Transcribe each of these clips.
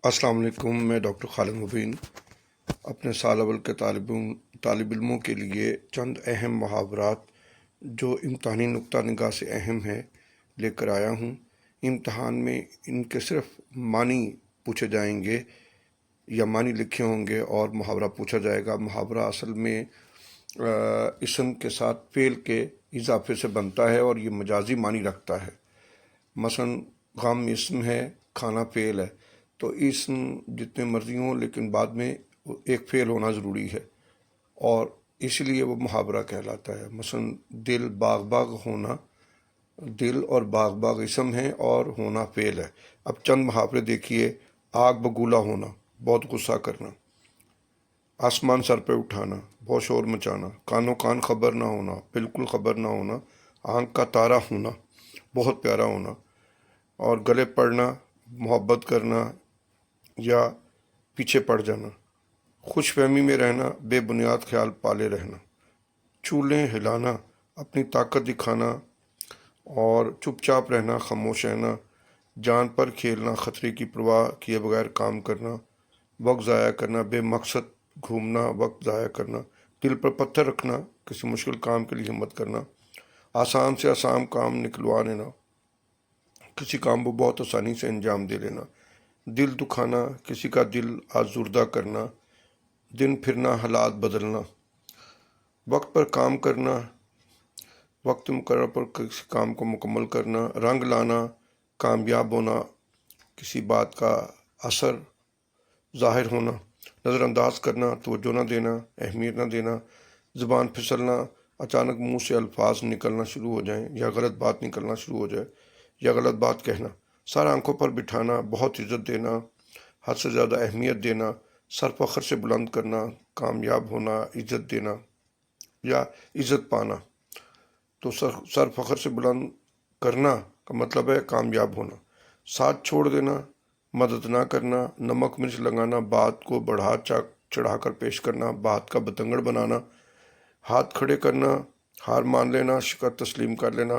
السلام علیکم، میں ڈاکٹر خالد مبین اپنے سال اول کے طالب علموں کے لیے چند اہم محاورات جو امتحانی نقطہ نگاہ سے اہم ہے لے کر آیا ہوں۔ امتحان میں ان کے صرف معنی پوچھے جائیں گے یا معنی لکھے ہوں گے اور محاورہ پوچھا جائے گا۔ محاورہ اصل میں اسم کے ساتھ فعل کے اضافے سے بنتا ہے اور یہ مجازی معنی رکھتا ہے۔ مثلاً غم اسم ہے، کھانا فعل ہے، تو اسم جتنے مرضی ہوں لیکن بعد میں ایک فعل ہونا ضروری ہے اور اس لیے وہ محاورہ کہلاتا ہے۔ مثلاً دل باغ باغ ہونا، دل اور باغ باغ اسم ہے اور ہونا فعل ہے۔ اب چند محاورے دیکھیے۔ آگ بگولا ہونا، بہت غصہ کرنا۔ آسمان سر پہ اٹھانا، بہت شور مچانا۔ کانوں کان خبر نہ ہونا، بالکل خبر نہ ہونا۔ آنکھ کا تارا ہونا، بہت پیارا ہونا۔ اور گلے پڑنا، محبت کرنا یا پیچھے پڑ جانا۔ خوش فہمی میں رہنا، بے بنیاد خیال پالے رہنا۔ چولیں ہلانا، اپنی طاقت دکھانا اور چپ چاپ رہنا، خاموش رہنا۔ جان پر کھیلنا، خطرے کی پرواہ کیے بغیر کام کرنا۔ وقت ضائع کرنا، بے مقصد گھومنا، وقت ضائع کرنا۔ دل پر پتھر رکھنا، کسی مشکل کام کے لیے ہمت کرنا۔ آسان سے آسان کام نکلوا لینا، کسی کام کو بہت آسانی سے انجام دے لینا۔ دل دکھانا، کسی کا دل آزردہ کرنا۔ دن پھرنا، حالات بدلنا۔ وقت پر کام کرنا، وقت مقرر پر کسی کام کو مکمل کرنا۔ رنگ لانا، کامیاب ہونا، کسی بات کا اثر ظاہر ہونا۔ نظر انداز کرنا، توجہ نہ دینا، اہمیت نہ دینا۔ زبان پھسلنا، اچانک منہ سے الفاظ نکلنا شروع ہو جائیں یا غلط بات نکلنا شروع ہو جائے یا غلط بات کہنا۔ سر آنکھوں پر بٹھانا، بہت عزت دینا، حد سے زیادہ اہمیت دینا۔ سر فخر سے بلند کرنا، کامیاب ہونا، عزت دینا یا عزت پانا۔ تو سر فخر سے بلند کرنا کا مطلب ہے کامیاب ہونا۔ ساتھ چھوڑ دینا، مدد نہ کرنا۔ نمک مرچ لگانا، بات کو بڑھا چڑھا کر پیش کرنا، بات کا بتنگڑ بنانا۔ ہاتھ کھڑے کرنا، ہار مان لینا، شکست تسلیم کر لینا۔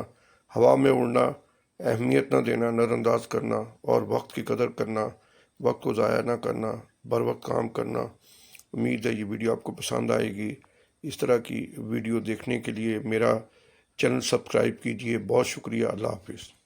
ہوا میں اڑنا، اہمیت نہ دینا، نظر انداز کرنا اور وقت کی قدر کرنا، وقت کو ضائع نہ کرنا، بر وقت کام کرنا۔ امید ہے یہ ویڈیو آپ کو پسند آئے گی۔ اس طرح کی ویڈیو دیکھنے کے لیے میرا چینل سبسکرائب کیجیے۔ بہت شکریہ۔ اللہ حافظ۔